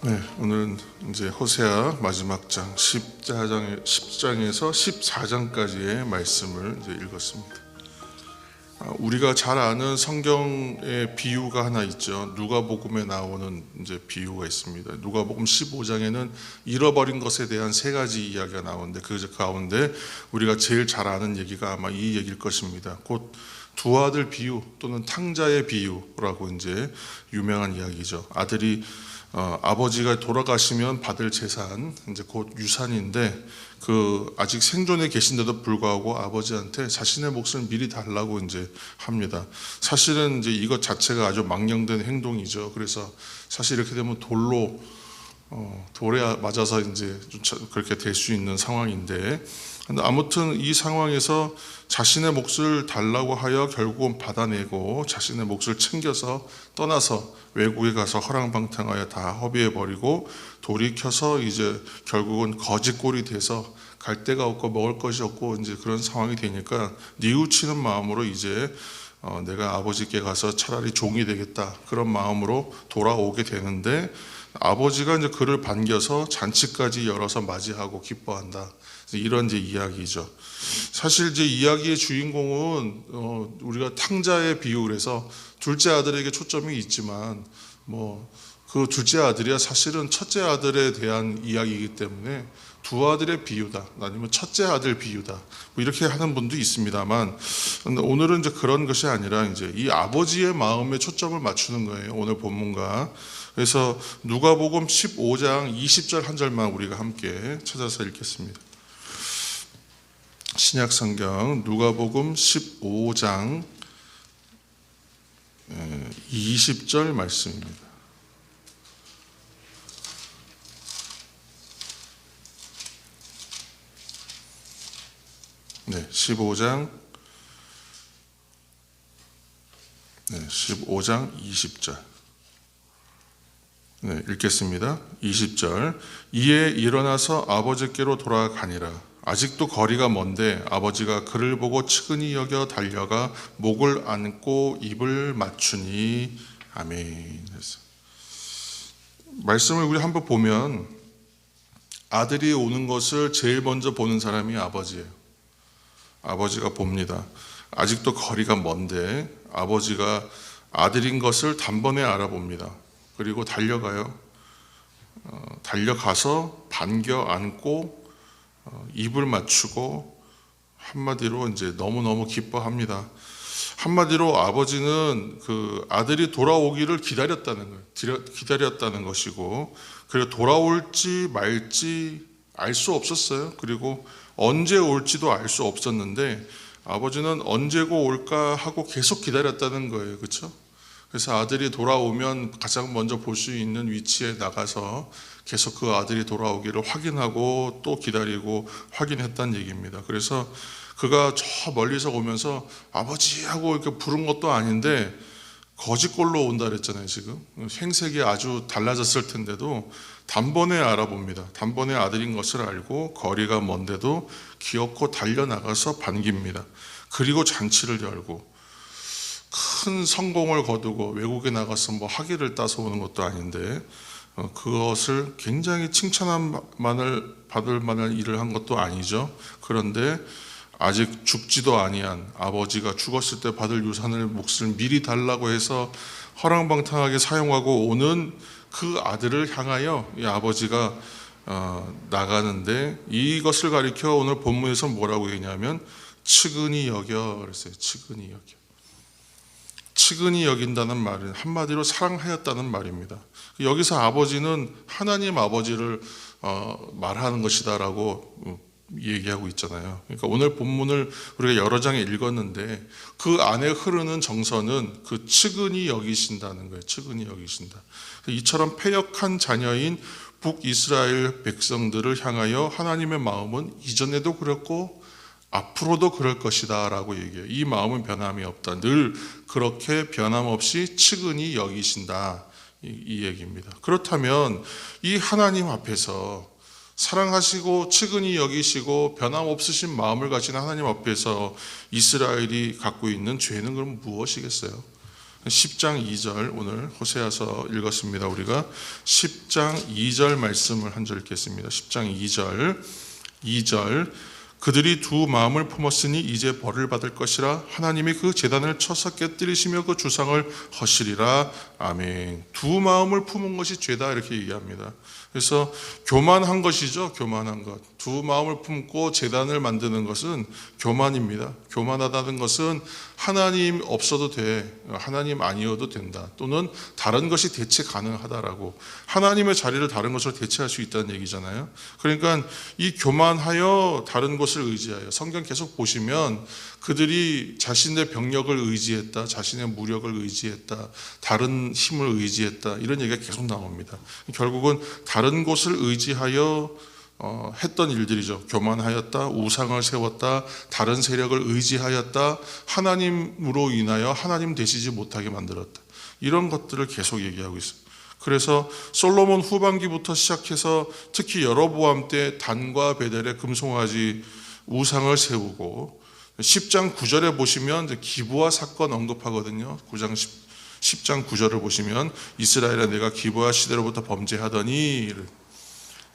네, 오늘은 이제 호세아 마지막 장 10장에서 14장까지의 말씀을 이제 읽었습니다. 우리가 잘 아는 성경의 비유가 하나 있죠. 누가복음에 나오는 이제 비유가 있습니다. 누가복음 15장에는 잃어버린 것에 대한 세 가지 이야기가 나오는데 그 가운데 우리가 제일 잘 아는 얘기가 아마 이 얘기일 것입니다. 곧 두 아들 비유 또는 탕자의 비유라고 이제 유명한 이야기죠. 아들이 아버지가 돌아가시면 받을 재산, 이제 곧 유산인데, 아직 생존에 계신데도 불구하고 아버지한테 자신의 몫을 미리 달라고 이제 합니다. 사실은 이제 이것 자체가 아주 망령된 행동이죠. 그래서 사실 이렇게 되면 돌에 맞아서 이제 그렇게 될 수 있는 상황인데, 아무튼 이 상황에서 자신의 몫을 달라고 하여 결국은 받아내고 자신의 몫을 챙겨서 떠나서 외국에 가서 허랑방탕하여 다 허비해버리고 돌이켜서 이제 결국은 거지꼴이 돼서 갈 데가 없고 먹을 것이 없고 이제 그런 상황이 되니까 뉘우치는 마음으로 이제 내가 아버지께 가서 차라리 종이 되겠다 그런 마음으로 돌아오게 되는데, 아버지가 이제 그를 반겨서 잔치까지 열어서 맞이하고 기뻐한다. 이런 이제 이야기죠. 사실 이제 이야기의 주인공은 우리가 탕자의 비유를 해서 둘째 아들에게 초점이 있지만 그 둘째 아들이야 사실은 첫째 아들에 대한 이야기이기 때문에 두 아들의 비유다 아니면 첫째 아들 비유다 이렇게 하는 분도 있습니다만, 오늘은 이제 그런 것이 아니라 이제 이 아버지의 마음에 초점을 맞추는 거예요, 오늘 본문과. 그래서 누가복음 15장 20절 한 절만 우리가 함께 찾아서 읽겠습니다. 신약성경 누가복음 15장 20절 말씀입니다. 네, 15장 20절. 네, 읽겠습니다. 20절. 이에 일어나서 아버지께로 돌아가니라. 아직도 거리가 먼데 아버지가 그를 보고 측은히 여겨 달려가 목을 안고 입을 맞추니. 아멘. 말씀을 우리 한번 보면 아들이 오는 것을 제일 먼저 보는 사람이 아버지예요. 아버지가 봅니다. 아직도 거리가 먼데 아버지가 아들인 것을 단번에 알아봅니다. 그리고 달려가요. 달려가서 반겨 안고 입을 맞추고 한마디로 이제 너무너무 기뻐합니다. 한마디로 아버지는 그 아들이 돌아오기를 기다렸다는 거예요. 기다렸다는 것이고, 그리고 돌아올지 말지 알 수 없었어요. 그리고 언제 올지도 알 수 없었는데 아버지는 언제고 올까 하고 계속 기다렸다는 거예요. 그렇죠? 그래서 아들이 돌아오면 가장 먼저 볼 수 있는 위치에 나가서 계속 그 아들이 돌아오기를 확인하고 또 기다리고 확인했다는 얘기입니다. 그래서 그가 저 멀리서 오면서 아버지 하고 이렇게 부른 것도 아닌데 거짓골로 온다 그랬잖아요. 지금 행색이 아주 달라졌을 텐데도 단번에 알아봅니다. 단번에 아들인 것을 알고 거리가 먼데도 기어코 달려나가서 반깁니다. 그리고 잔치를 열고 큰 성공을 거두고 외국에 나가서 학위를 따서 오는 것도 아닌데 그것을 굉장히 칭찬만을 받을 만한 일을 한 것도 아니죠. 그런데 아직 죽지도 아니한 아버지가 죽었을 때 받을 유산을 몫을 미리 달라고 해서 허랑방탕하게 사용하고 오는 그 아들을 향하여 이 아버지가 나가는데, 이것을 가리켜 오늘 본문에서 뭐라고 했냐면 측은히 여겨 그랬어요. 측은히 여겨. 측은히 여긴다는 말은 한마디로 사랑하였다는 말입니다. 여기서 아버지는 하나님 아버지를 말하는 것이다라고 얘기하고 있잖아요. 그러니까 오늘 본문을 우리가 여러 장에 읽었는데 그 안에 흐르는 정서는 그 측은히 여기신다는 거예요. 측은히 여기신다. 이처럼 패역한 자녀인 북이스라엘 백성들을 향하여 하나님의 마음은 이전에도 그랬고 앞으로도 그럴 것이다 라고 얘기해요. 이 마음은 변함이 없다. 늘 그렇게 변함없이 측은히 여기신다, 이 얘기입니다. 그렇다면 이 하나님 앞에서 사랑하시고 측은히 여기시고 변함없으신 마음을 가진 하나님 앞에서 이스라엘이 갖고 있는 죄는 그럼 무엇이겠어요? 10장 2절, 오늘 호세아서 읽었습니다. 우리가 10장 2절 말씀을 한 절 읽겠습니다. 10장 2절 그들이 두 마음을 품었으니 이제 벌을 받을 것이라. 하나님이 그 제단을 쳐서 깨뜨리시며 그 주상을 허시리라. 아멘. 두 마음을 품은 것이 죄다, 이렇게 얘기합니다. 그래서 교만한 것이죠. 교만한 것. 두 마음을 품고 제단을 만드는 것은 교만입니다. 교만하다는 것은 하나님 없어도 돼, 하나님 아니어도 된다, 또는 다른 것이 대체 가능하다라고, 하나님의 자리를 다른 것으로 대체할 수 있다는 얘기잖아요. 그러니까 이 교만하여 다른 것을 의지하여, 성경 계속 보시면 그들이 자신의 병력을 의지했다, 자신의 무력을 의지했다, 다른 힘을 의지했다, 이런 얘기가 계속 나옵니다. 결국은 다른 곳을 의지하여 했던 일들이죠. 교만하였다, 우상을 세웠다, 다른 세력을 의지하였다, 하나님으로 인하여 하나님 되시지 못하게 만들었다, 이런 것들을 계속 얘기하고 있어요. 그래서 솔로몬 후반기부터 시작해서 특히 여로보암 때 단과 베델에 금송아지 우상을 세우고, 10장 9절에 보시면 기브아 사건 언급하거든요. 10장 9절을 보시면 이스라엘아 내가 기브아 시대로부터 범죄하더니,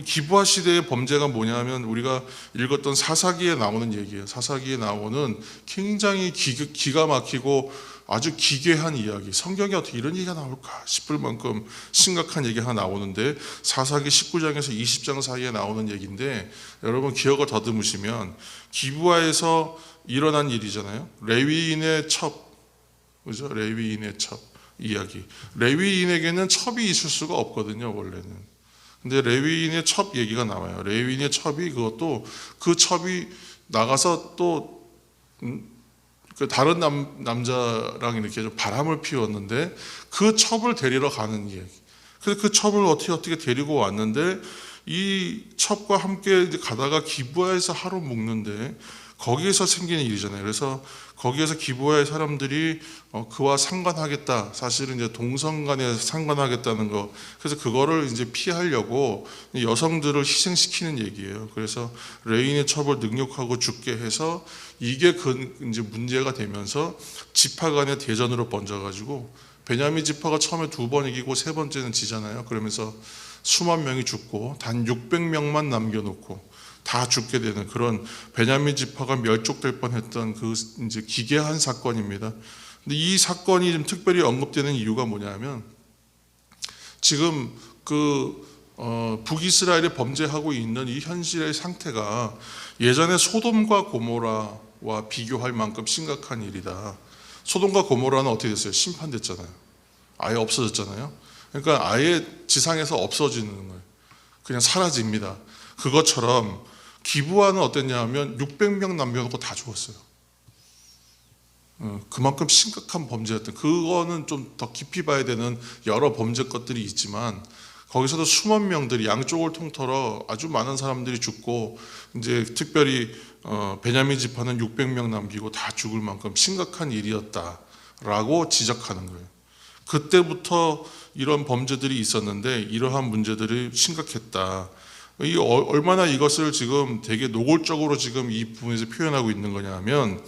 기브아 시대의 범죄가 뭐냐면 우리가 읽었던 사사기에 나오는 얘기예요. 사사기에 나오는 굉장히 기가 막히고 아주 기괴한 이야기, 성경에 어떻게 이런 얘기가 나올까 싶을 만큼 심각한 얘기가 나오는데, 사사기 19장에서 20장 사이에 나오는 얘기인데, 여러분 기억을 더듬으시면 기브아에서 일어난 일이잖아요. 레위인의 첩, 그죠? 레위인의 첩 이야기. 레위인에게는 첩이 있을 수가 없거든요, 원래는. 근데 레위인의 첩 얘기가 나와요. 레위인의 첩이, 그것도 그 첩이 나가서 또 그 다른 남자랑 이렇게 좀 바람을 피웠는데 그 첩을 데리러 가는 이야기. 그래서 그 첩을 어떻게 데리고 왔는데, 이 첩과 함께 가다가 기브아에서 하루 묵는데 거기에서 생기는 일이잖아요. 그래서 거기에서 기브아의 사람들이 그와 상관하겠다, 사실은 이제 동성 간에 상관하겠다는 거, 그래서 그거를 이제 피하려고 여성들을 희생시키는 얘기예요. 그래서 레인의 첩을 능욕하고 죽게 해서 이게 이제 문제가 되면서 지파 간의 대전으로 번져가지고, 베냐민 지파가 처음에 2번 이기고 3번째는 지잖아요. 그러면서 수만 명이 죽고 단 600명만 남겨놓고 다 죽게 되는 그런 베냐민 지파가 멸족될 뻔했던 그 이제 기괴한 사건입니다. 근데 이 사건이 좀 특별히 언급되는 이유가 뭐냐면, 지금 북이스라엘이 범죄하고 있는 이 현실의 상태가 예전에 소돔과 고모라와 비교할 만큼 심각한 일이다. 소돔과 고모라는 어떻게 됐어요? 심판됐잖아요. 아예 없어졌잖아요. 그러니까 아예 지상에서 없어지는 거예요. 그냥 사라집니다. 그것처럼 기브아는 어땠냐 하면 600명 남겨놓고 다 죽었어요. 그만큼 심각한 범죄였던, 그거는 좀 더 깊이 봐야 되는 여러 범죄 것들이 있지만, 거기서도 수만 명들이 양쪽을 통틀어 아주 많은 사람들이 죽고, 이제 특별히 베냐민 지파는 600명 남기고 다 죽을 만큼 심각한 일이었다라고 지적하는 거예요. 그때부터 이런 범죄들이 있었는데 이러한 문제들이 심각했다. 얼마나 이것을 지금 되게 노골적으로 지금 이 부분에서 표현하고 있는 거냐 하면,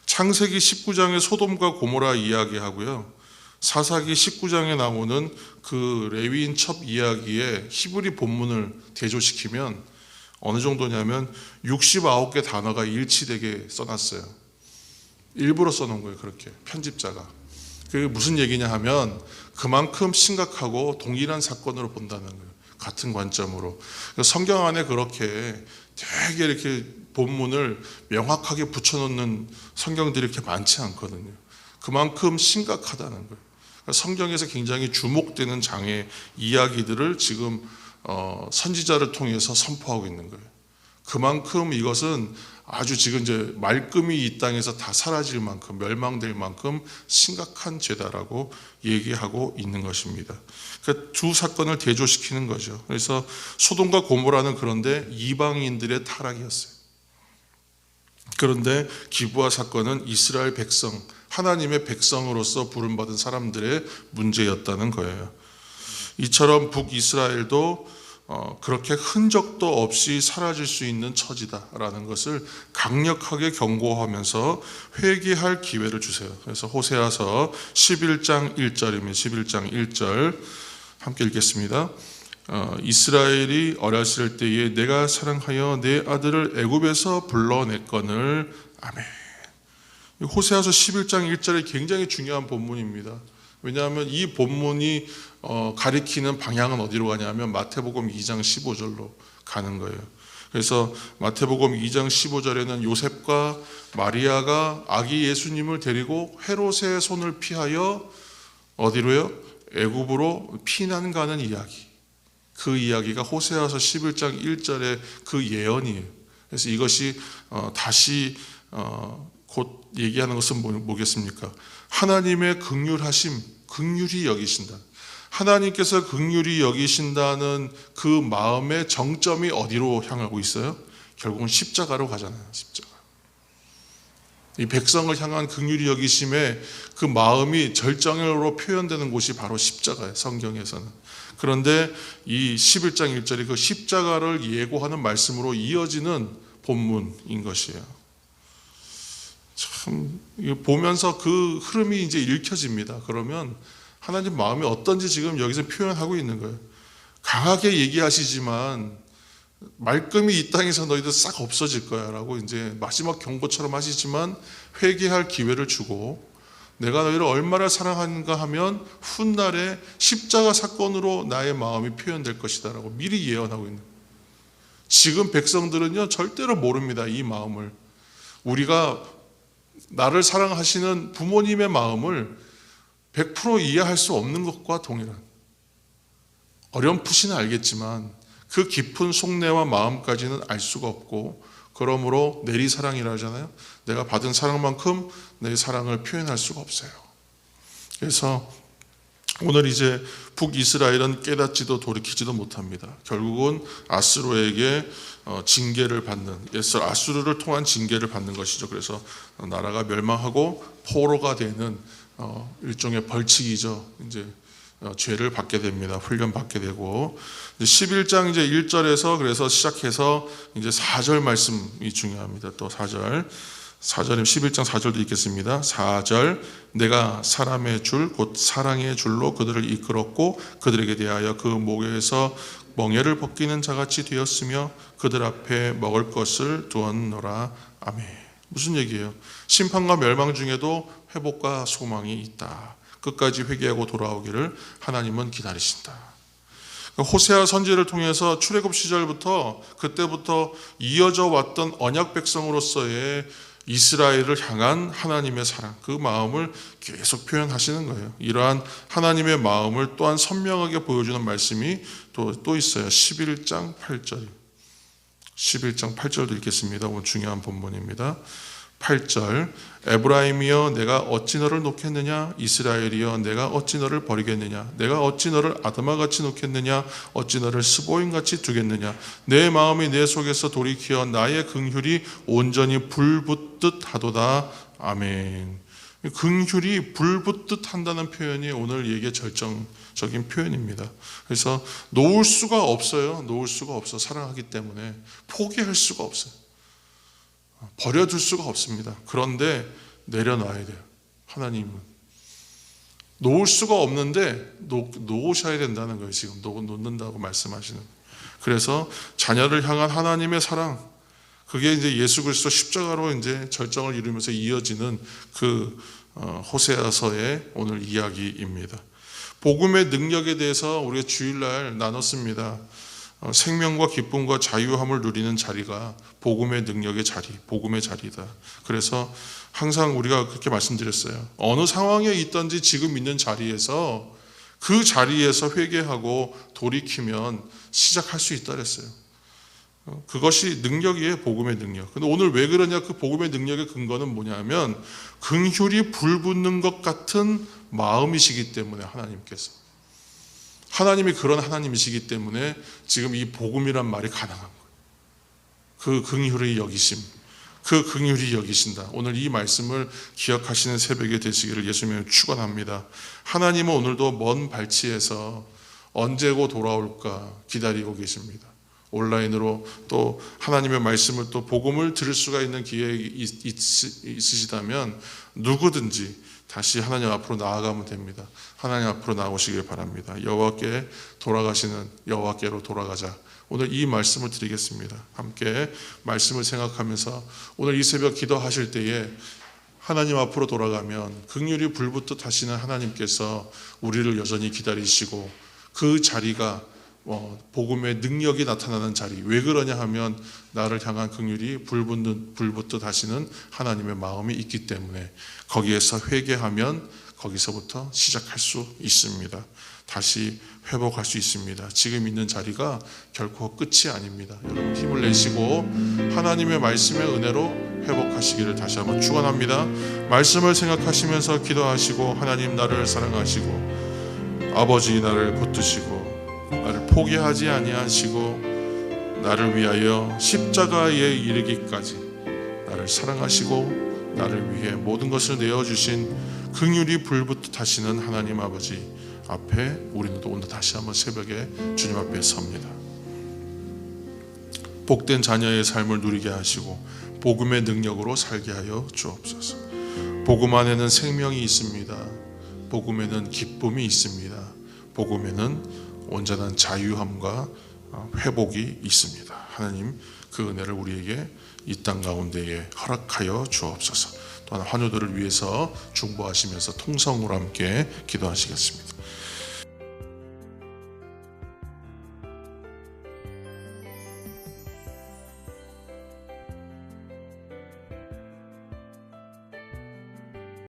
창세기 19장의 소돔과 고모라 이야기하고요, 사사기 19장에 나오는 그 레위인 첩 이야기에 히브리 본문을 대조시키면 어느 정도냐면 69개 단어가 일치되게 써놨어요. 일부러 써놓은 거예요. 그렇게 편집자가. 그게 무슨 얘기냐 하면 그만큼 심각하고 동일한 사건으로 본다는 거예요. 같은 관점으로. 성경 안에 그렇게 되게 이렇게 본문을 명확하게 붙여놓는 성경들이 이렇게 많지 않거든요. 그만큼 심각하다는 거예요. 성경에서 굉장히 주목되는 장의 이야기들을 지금 선지자를 통해서 선포하고 있는 거예요. 그만큼 이것은 아주 지금 이제 말끔히 이 땅에서 다 사라질 만큼, 멸망될 만큼 심각한 죄다라고 얘기하고 있는 것입니다. 그러니까 두 사건을 대조시키는 거죠. 그래서 소돔과 고모라는 그런데 이방인들의 타락이었어요. 그런데 기브아 사건은 이스라엘 백성, 하나님의 백성으로서 부름받은 사람들의 문제였다는 거예요. 이처럼 북이스라엘도 그렇게 흔적도 없이 사라질 수 있는 처지다라는 것을 강력하게 경고하면서 회개할 기회를 주세요. 그래서 호세아서 11장 1절이면 11장 1절 함께 읽겠습니다. 이스라엘이 어렸을 때에 내가 사랑하여 내 아들을 애굽에서 불러냈거늘. 아멘. 호세아서 11장 1절이 굉장히 중요한 본문입니다. 왜냐하면 이 본문이 가리키는 방향은 어디로 가냐면 마태복음 2장 15절로 가는 거예요. 그래서 마태복음 2장 15절에는 요셉과 마리아가 아기 예수님을 데리고 헤롯의 손을 피하여 어디로요? 애굽으로 피난 가는 이야기. 그 이야기가 호세아서 11장 1절의 그 예언이에요. 그래서 이것이 다시 곧 얘기하는 것은 뭐겠습니까? 하나님의 긍휼하심, 긍휼히 여기신다. 하나님께서 긍휼히 여기신다는 그 마음의 정점이 어디로 향하고 있어요? 결국은 십자가로 가잖아요. 십자가. 이 백성을 향한 긍휼히 여기심의 그 마음이 절정으로 표현되는 곳이 바로 십자가예요. 성경에서는. 그런데 이 11장 1절이 그 십자가를 예고하는 말씀으로 이어지는 본문인 것이에요. 참 보면서 그 흐름이 이제 읽혀집니다. 그러면 하나님 마음이 어떤지 지금 여기서 표현하고 있는 거예요. 강하게 얘기하시지만 말끔히 이 땅에서 너희들 싹 없어질 거야 라고 이제 마지막 경고처럼 하시지만 회개할 기회를 주고 내가 너희를 얼마나 사랑하는가 하면 훗날에 십자가 사건으로 나의 마음이 표현될 것이다 라고 미리 예언하고 있는 거예요. 지금 백성들은요 절대로 모릅니다. 이 마음을. 우리가 나를 사랑하시는 부모님의 마음을 100% 이해할 수 없는 것과 동일한, 어렴풋이는 알겠지만 그 깊은 속내와 마음까지는 알 수가 없고, 그러므로 내리사랑이라 하잖아요. 내가 받은 사랑만큼 내 사랑을 표현할 수가 없어요. 그래서 오늘 이제 북이스라엘은 깨닫지도 돌이키지도 못합니다. 결국은 아수르에게 징계를 받는, 아수르를 통한 징계를 받는 것이죠. 그래서 나라가 멸망하고 포로가 되는 일종의 벌칙이죠. 이제 죄를 받게 됩니다. 훈련 받게 되고 11장 이제 1절에서 그래서 시작해서 이제 4절 말씀이 중요합니다. 또 4절이면 11장 4절도 읽겠습니다. 4절 내가 사람의 줄 곧 사랑의 줄로 그들을 이끌었고 그들에게 대하여 그 목에서 멍에를 벗기는 자같이 되었으며 그들 앞에 먹을 것을 두었노라. 아멘. 무슨 얘기예요? 심판과 멸망 중에도 회복과 소망이 있다. 끝까지 회개하고 돌아오기를 하나님은 기다리신다. 호세아 선지를 통해서 출애굽 시절부터 그때부터 이어져 왔던 언약 백성으로서의 이스라엘을 향한 하나님의 사랑, 그 마음을 계속 표현하시는 거예요. 이러한 하나님의 마음을 또한 선명하게 보여주는 말씀이 또 있어요. 11장 8절. 11장 8절도 읽겠습니다. 오늘 중요한 본문입니다. 8절 에브라임이여 내가 어찌 너를 놓겠느냐, 이스라엘이여 내가 어찌 너를 버리겠느냐, 내가 어찌 너를 아드마같이 놓겠느냐, 어찌 너를 스보임같이 두겠느냐, 내 마음이 내 속에서 돌이켜 나의 긍휼이 온전히 불붙듯 하도다. 아멘. 긍휼이 불붙듯 한다는 표현이 오늘 얘기의 절정적인 표현입니다. 그래서 놓을 수가 없어요. 놓을 수가 없어. 사랑하기 때문에 포기할 수가 없어요. 버려둘 수가 없습니다. 그런데 내려놔야 돼요. 하나님은 놓을 수가 없는데 놓으셔야 된다는 거예요. 지금 놓는다고 말씀하시는. 그래서 자녀를 향한 하나님의 사랑, 그게 이제 예수 그리스도 십자가로 이제 절정을 이루면서 이어지는 그 호세아서의 오늘 이야기입니다. 복음의 능력에 대해서 우리가 주일날 나눴습니다. 생명과 기쁨과 자유함을 누리는 자리가 복음의 능력의 자리, 복음의 자리다. 그래서 항상 우리가 그렇게 말씀드렸어요. 어느 상황에 있든지 지금 있는 자리에서 그 자리에서 회개하고 돌이키면 시작할 수 있다 그랬어요. 그것이 능력이에요. 복음의 능력. 근데 오늘 왜 그러냐, 그 복음의 능력의 근거는 뭐냐면 긍휼이 불붙는 것 같은 마음이시기 때문에 하나님께서, 하나님이 그런 하나님이시기 때문에 지금 이 복음이란 말이 가능한 거예요. 그 긍휼의 여기심, 그 긍휼이 여기신다. 오늘 이 말씀을 기억하시는 새벽에 되시기를 예수님이 축원합니다. 하나님은 오늘도 먼 발치에서 언제고 돌아올까 기다리고 계십니다. 온라인으로 또 하나님의 말씀을 또 복음을 들을 수가 있는 기회가 있으시다면 누구든지 다시 하나님 앞으로 나아가면 됩니다. 하나님 앞으로 나오시길 바랍니다. 여호와께 돌아가시는 여호와께로 돌아가자. 오늘 이 말씀을 드리겠습니다. 함께 말씀을 생각하면서 오늘 이 새벽 기도하실 때에 하나님 앞으로 돌아가면 긍휼이 불붙듯 하시는 하나님께서 우리를 여전히 기다리시고 그 자리가 복음의 능력이 나타나는 자리. 왜 그러냐 하면 나를 향한 긍휼이 불붙듯 하시는 하나님의 마음이 있기 때문에 거기에서 회개하면 거기서부터 시작할 수 있습니다. 다시 회복할 수 있습니다. 지금 있는 자리가 결코 끝이 아닙니다. 여러분 힘을 내시고 하나님의 말씀의 은혜로 회복하시기를 다시 한번 축원합니다. 말씀을 생각하시면서 기도하시고 하나님 나를 사랑하시고 아버지 나를 붙드시고 나를 포기하지 아니하시고 나를 위하여 십자가에 이르기까지 나를 사랑하시고 나를 위해 모든 것을 내어주신 긍휼이 불붙듯 하시는 하나님 아버지 앞에 우리는 또 오늘 다시 한번 새벽에 주님 앞에 섭니다. 복된 자녀의 삶을 누리게 하시고 복음의 능력으로 살게 하여 주옵소서. 복음 안에는 생명이 있습니다. 복음에는 기쁨이 있습니다. 복음에는 온전한 자유함과 회복이 있습니다. 하나님 그 은혜를 우리에게 이 땅 가운데에 허락하여 주옵소서. 또한 환우들을 위해서 중보하시면서 통성으로 함께 기도하시겠습니다.